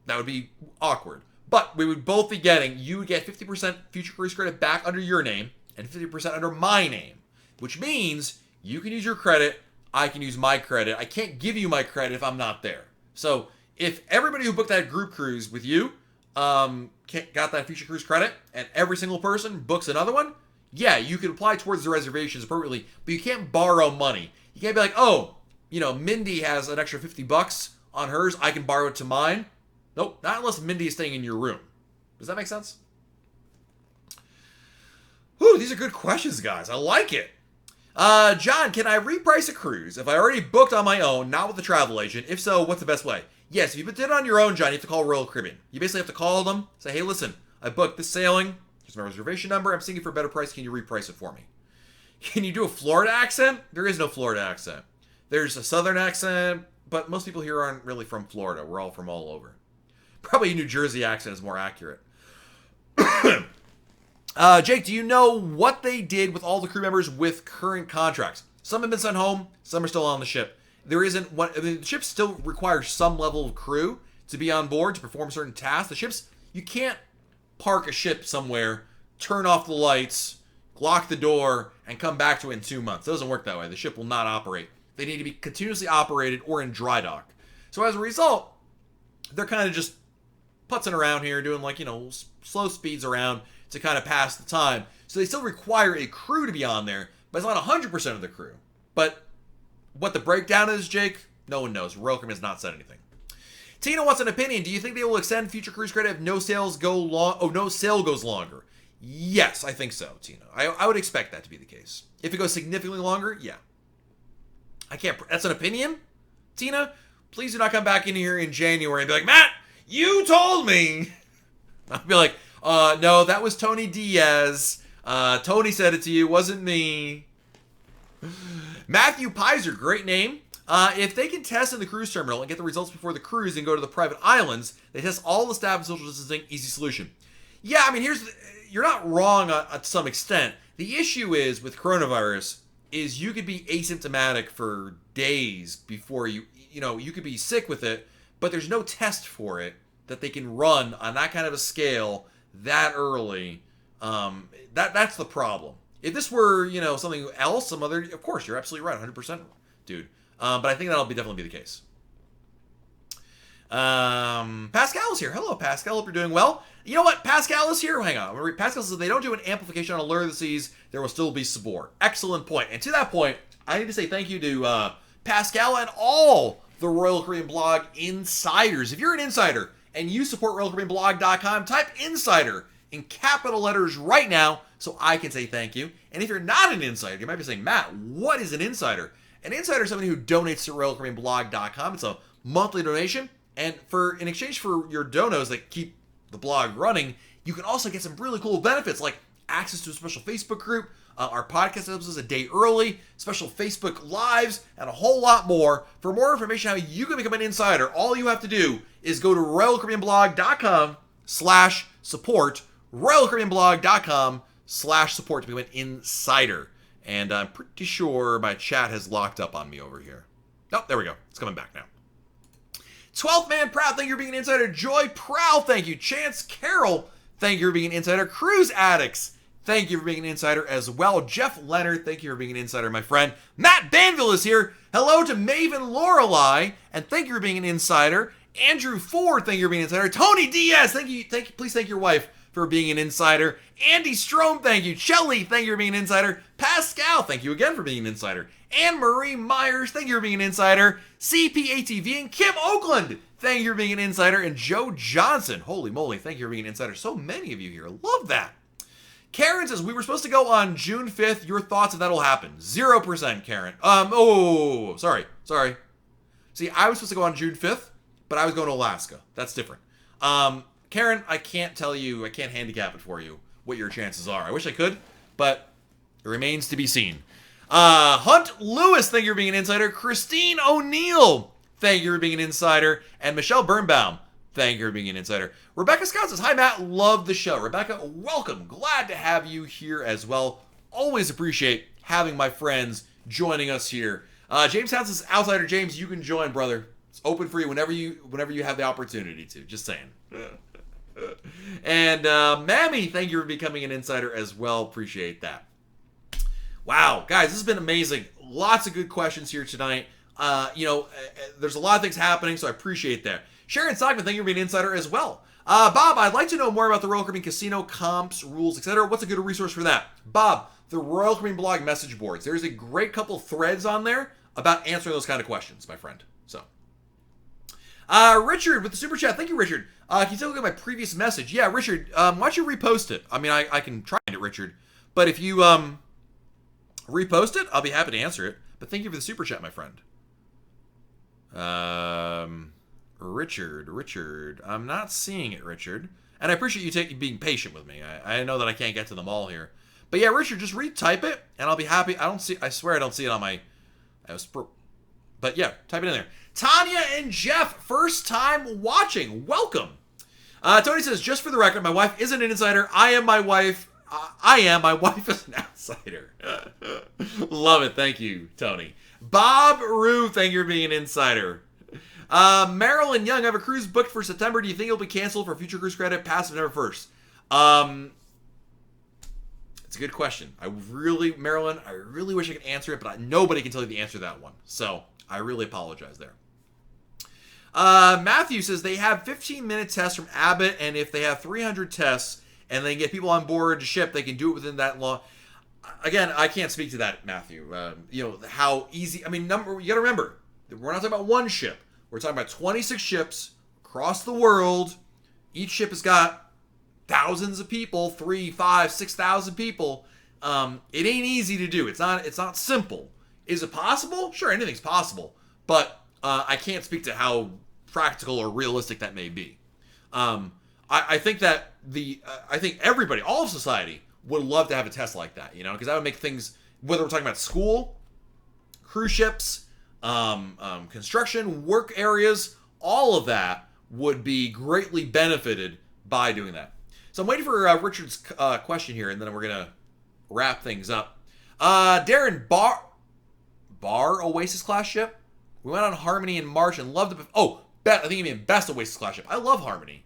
that would be awkward. But we would both be you would get 50% future cruise credit back under your name and 50% under my name, which means you can use your credit, I can use my credit. I can't give you my credit if I'm not there. So if everybody who booked that group cruise with you got that future cruise credit and every single person books another one, yeah, you can apply towards the reservations appropriately, but you can't borrow money. You can't be like, oh, Mindy has an extra $50 on hers, I can borrow it to mine. Nope, not unless Mindy is staying in your room. Does that make sense? Whew, these are good questions, guys. I like it. John, can I reprice a cruise if I already booked on my own, not with a travel agent? If so, what's the best way? Yes, if you did it on your own, John, you have to call Royal Caribbean. You basically have to call them, say, hey, listen, I booked this sailing. Here's my reservation number. I'm seeing it for a better price. Can you reprice it for me? Can you do a Florida accent? There is no Florida accent. There's a Southern accent, but most people here aren't really from Florida. We're all from all over. Probably a New Jersey accent is more accurate. Jake, do you know what they did with all the crew members with current contracts? Some have been sent home. Some are still on the ship. There isn't one. I mean, the ships still require some level of crew to be on board to perform certain tasks. The ships You can't park a ship somewhere, turn off the lights, lock the door, and come back to it in 2 months. It doesn't work that way. The ship will not operate. They need to be continuously operated or in dry dock. So as a result, they're kind of just putzing around here, doing like, slow speeds around to kind of pass the time. So they still require a crew to be on there, but it's not 100% of the crew. But what the breakdown is, Jake, no one knows. Royal Caribbean has not said anything. Tina wants an opinion. Do you think they will extend future cruise credit if no sail goes longer? Yes, I think so, Tina. I would expect that to be the case. If it goes significantly longer, yeah. That's an opinion, Tina? Please do not come back in here in January and be like, Matt, you told me. I'll be like, no, that was Tony Diaz. Tony said it to you, wasn't me. Matthew Pizer, great name. If they can test in the cruise terminal and get the results before the cruise and go to the private islands, they test all the staff and social distancing, easy solution. Yeah, I mean, you're not wrong to some extent. The issue is with coronavirus is you could be asymptomatic for days before you could be sick with it, but there's no test for it that they can run on that kind of a scale that early. That's the problem. If this were, something else, of course, you're absolutely right, 100%, dude. But I think that'll definitely be the case. Pascal is here. Hello, Pascal. Hope you're doing well. You know what? Pascal is here. Hang on. Pascal says they don't do an amplification on Allure of the Seas, there will still be support. Excellent point. And to that point, I need to say thank you to Pascal and all the Royal Caribbean Blog insiders. If you're an insider and you support RoyalCaribbeanBlog.com, type insider in capital letters right now so I can say thank you. And if you're not an insider, you might be saying, Matt, what is an insider? An insider is somebody who donates to RoyalCaribbeanBlog.com. It's a monthly donation. And in exchange for your donos that keep the blog running, you can also get some really cool benefits like access to a special Facebook group, our podcast episodes a day early, special Facebook lives, and a whole lot more. For more information on how you can become an insider, all you have to do is go to RoyalCaribbeanBlog.com/support, RoyalCaribbeanBlog.com/support to become an insider. And I'm pretty sure my chat has locked up on me over here. Oh, there we go. It's coming back now. 12th Man Proud, thank you for being an insider. Joy Proud, thank you. Chance Carroll, thank you for being an insider. Cruise Addicts, thank you for being an insider as well. Jeff Leonard, thank you for being an insider, my friend. Matt Banville is here. Hello to Maven Lorelei, and thank you for being an insider. Andrew Ford, thank you for being an insider. Tony Diaz, thank you. Please thank your wife for being an insider. Andy Strom, thank you. Shelly, thank you for being an insider. Pascal, thank you again for being an insider. Anne-Marie Myers, thank you for being an insider. CPATV and Kim Oakland, thank you for being an insider. And Joe Johnson, holy moly, thank you for being an insider. So many of you here, love that. Karen says, we were supposed to go on June 5th. Your thoughts if that'll happen? 0%, Karen. Sorry. See, I was supposed to go on June 5th, but I was going to Alaska. That's different. Karen, I can't tell you, I can't handicap it for you, what your chances are. I wish I could, but it remains to be seen. Hunt Lewis, thank you for being an insider. Christine O'Neill, thank you for being an insider. And Michelle Birnbaum, thank you for being an insider. Rebecca Scott says, hi Matt, love the show. Rebecca, welcome. Glad to have you here as well. Always appreciate having my friends joining us here. James Towns says, Outsider James, you can join, brother. It's open for you whenever you have the opportunity to. Just saying. And Mammy, thank you for becoming an insider as well. Appreciate that. Wow, guys, this has been amazing. Lots of good questions here tonight. There's a lot of things happening, so I appreciate that. Sharon Stockman, thank you for being an insider as well. Bob, I'd like to know more about the Royal Caribbean Casino comps, rules, etc. What's a good resource for that? Bob, the Royal Caribbean blog message boards. There's a great couple threads on there about answering those kind of questions, my friend. So, Richard with the super chat. Thank you, Richard. Can you take a look at my previous message? Yeah, Richard, why don't you repost it? I mean, I can try it, Richard. But if you repost it, I'll be happy to answer it. But thank you for the super chat, my friend. Richard. I'm not seeing it, Richard. And I appreciate you being patient with me. I know that I can't get to them all here. But yeah, Richard, just retype it, and I'll be happy. I swear I don't see it on my... But yeah, type it in there. Tanya and Jeff, first time watching. Welcome. Tony says, just for the record, my wife isn't an insider. I am. My wife is an outsider. Love it. Thank you, Tony. Bob Rue, thank you for being an insider. Marilyn Young, I have a cruise booked for September. Do you think it'll be canceled for future cruise credit past September 1st? It's a good question. Marilyn, I really wish I could answer it, but nobody can tell you the answer to that one. So I really apologize there. Matthew says they have 15-minute tests from Abbott, and if they have 300 tests and they get people on board to ship, they can do it within that long. Again, I can't speak to that, Matthew. How easy. I mean, you got to remember, we're not talking about one ship. We're talking about 26 ships across the world. Each ship has got thousands of people, 3, 5, 6,000 people. It ain't easy to do. It's not simple. Is it possible? Sure, anything's possible. But I can't speak to how practical or realistic that may be. I think that I think everybody, all of society, would love to have a test like that, because that would make things, whether we're talking about school, cruise ships, construction, work areas, all of that would be greatly benefited by doing that. So I'm waiting for Richard's question here, and then we're going to wrap things up. Darren, Bar Oasis class ship? We went on Harmony in March and loved it. I think you mean best Oasis class ship. I love Harmony.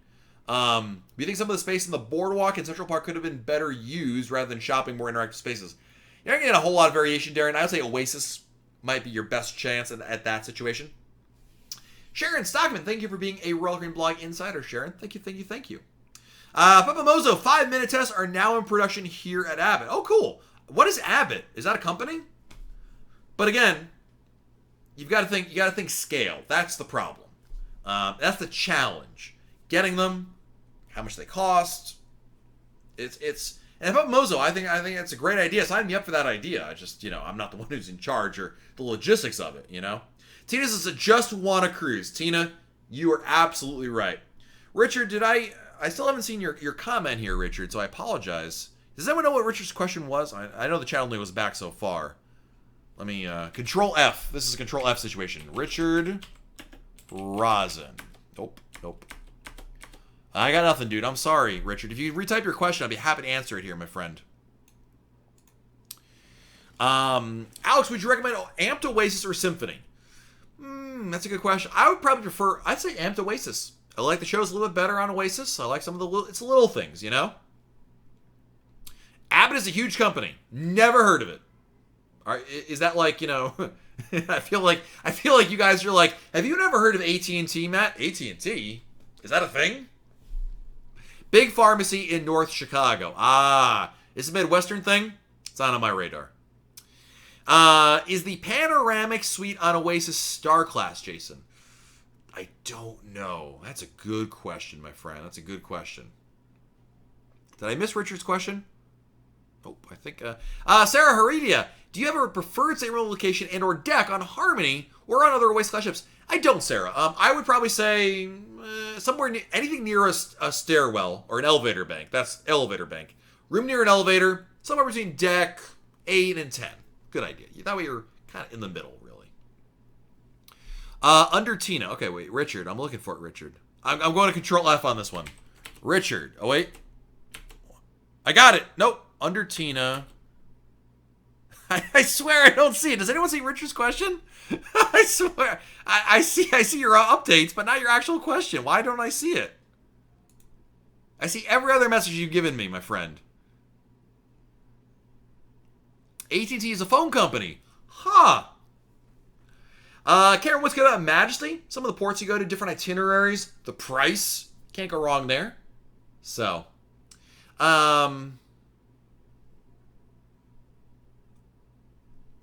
Do you think some of the space in the boardwalk in Central Park could have been better used rather than shopping more interactive spaces? You're not going to get a whole lot of variation, Darren. I would say Oasis might be your best chance at that situation. Sharon Stockman, thank you for being a Royal Caribbean Blog Insider, Sharon. Thank you. Papa Mozo, 5-minute tests are now in production here at Abbott. Oh, cool. What is Abbott? Is that a company? But again, you got to think scale. That's the problem. That's the challenge. Getting them, how much they cost. And Papa Mozo, I think it's a great idea. Sign me up for that idea. I just, I'm not the one who's in charge or the logistics of it, Tina says, I just want a cruise. Tina, you are absolutely right. Richard, I still haven't seen your comment here, Richard, so I apologize. Does anyone know what Richard's question was? I know the channel name was back so far. Let me, Control F. This is a Control F situation. Richard Rosin. Nope. I got nothing, dude. I'm sorry, Richard. If you retype your question, I'd be happy to answer it here, my friend. Alex, would you recommend Amped Oasis or Symphony? That's a good question. I would probably prefer, I'd say Amped Oasis. I like the shows a little bit better on Oasis. I like some of the little things, Abbott is a huge company. Never heard of it. All right, is that like, I feel like you guys are like, have you never heard of AT&T, Matt? AT&T? Is that a thing? Big pharmacy in North Chicago. Is it a Midwestern thing? It's not on my radar. Is the panoramic suite on Oasis Star Class, Jason? I don't know. That's a good question, my friend. That's a good question. Did I miss Richard's question? Nope, I think... Sarah Heredia, do you have a preferred stateroom location and or deck on Harmony or on other Oasis class ships? I don't, Sarah. I would probably say anything near a stairwell or an elevator bank. That's elevator bank. Room near an elevator, somewhere between deck 8 and 10. Good idea. That way you're kind of in the middle, really. Under Tina. Okay, wait. Richard. I'm looking for it, Richard. I'm going to Control F on this one. Richard. Oh, wait. I got it. Nope. Under Tina. I swear I don't see it. Does anyone see Richard's question? I swear. I see your updates, but not your actual question. Why don't I see it? I see every other message you've given me, my friend. AT&T is a phone company. Huh. Karen, what's good about Majesty? Some of the ports you go to, different itineraries. The price. Can't go wrong there. So.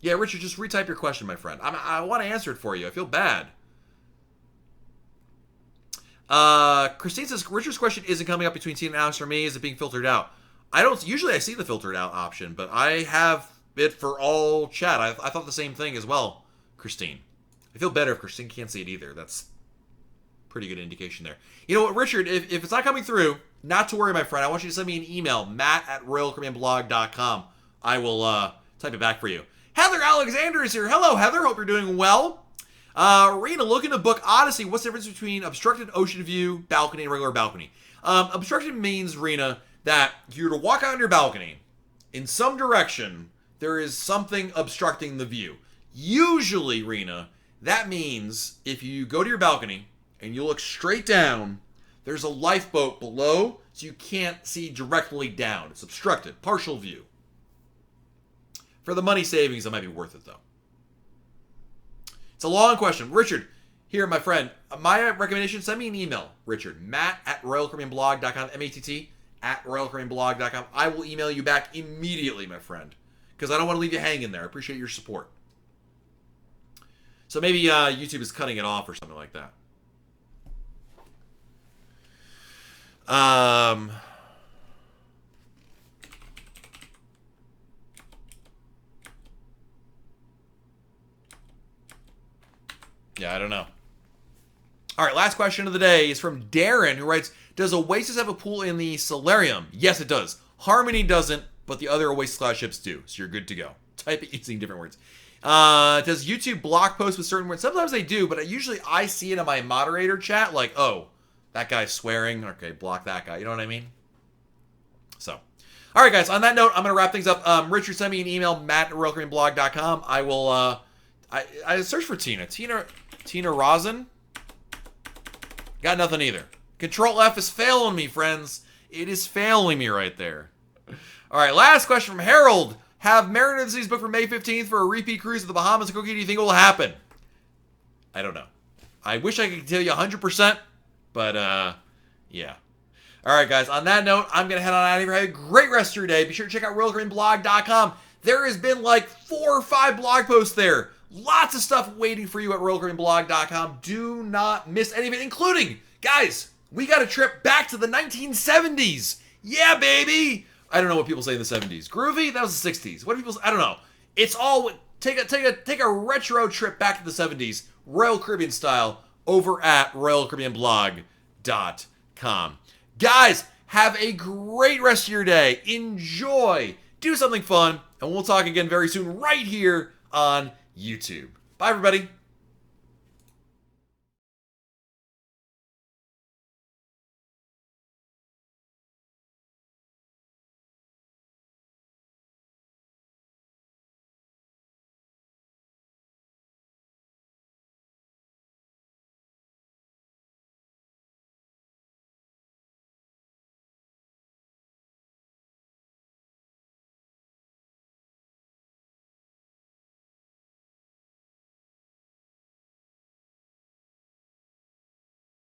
Yeah, Richard, just retype your question, my friend. I want to answer it for you. I feel bad. Christine says, Richard's question isn't coming up between Tina and Alex or me. Is it being filtered out? Usually I see the filtered out option, but I have it for all chat. I thought the same thing as well, Christine. I feel better if Christine can't see it either. That's pretty good indication there. You know what, Richard, if it's not coming through, not to worry, my friend. I want you to send me an email, matt@royalcaribbeanblog.com. I will type it back for you. Heather Alexander is here. Hello, Heather. Hope you're doing well. Rena, looking to book Odyssey. What's the difference between obstructed ocean view, balcony, and regular balcony? Obstructed means, Rena, that you're to walk out on your balcony. In some direction, there is something obstructing the view. Usually, Rena, That means if you go to your balcony and you look straight down, there's a lifeboat below, so you can't see directly down. It's obstructed, partial view. For the money savings, it might be worth it, though. It's a long question. Richard, here, my friend, my recommendation, send me an email, Richard. Matt@RoyalCaribbeanBlog.com, M-A-T-T, @RoyalCaribbeanBlog.com. I will email you back immediately, my friend, because I don't want to leave you hanging there. I appreciate your support. So maybe YouTube is cutting it off or something like that. Yeah, I don't know. All right, last question of the day is from Darren, who writes, does Oasis have a pool in the Solarium? Yes, it does. Harmony doesn't, but the other Oasis class ships do, so you're good to go. Type it using different words. Does YouTube block posts with certain words? Sometimes they do, but usually I see it in my moderator chat, like, oh, that guy's swearing. Okay, block that guy. You know what I mean? So, all right, guys. On that note, I'm going to wrap things up. Richard, send me an email, matt@royalcaribbeanblog.com. I will, I search for Tina. Tina Rosin? Got nothing either. Control F is failing me, friends. It is failing me right there. All right, last question from Harold. Have Mariner of the Seas booked for May 15th for a repeat cruise to the Bahamas and Cookie? Do you think it will happen? I don't know. I wish I could tell you 100%, but, yeah. All right, guys. On that note, I'm going to head on out of here. Have a great rest of your day. Be sure to check out RoyalCaribbeanBlog.com. There has been like 4 or 5 blog posts there. Lots of stuff waiting for you at RoyalCaribbeanBlog.com. Do not miss any of it, including, guys, we got a trip back to the 1970s. Yeah, baby. I don't know what people say in the 70s. Groovy? That was the 60s. What do people say? I don't know. It's all take a retro trip back to the 70s, Royal Caribbean style, over at RoyalCaribbeanBlog.com. Guys, have a great rest of your day. Enjoy. Do something fun, and we'll talk again very soon right here on YouTube. Bye, everybody.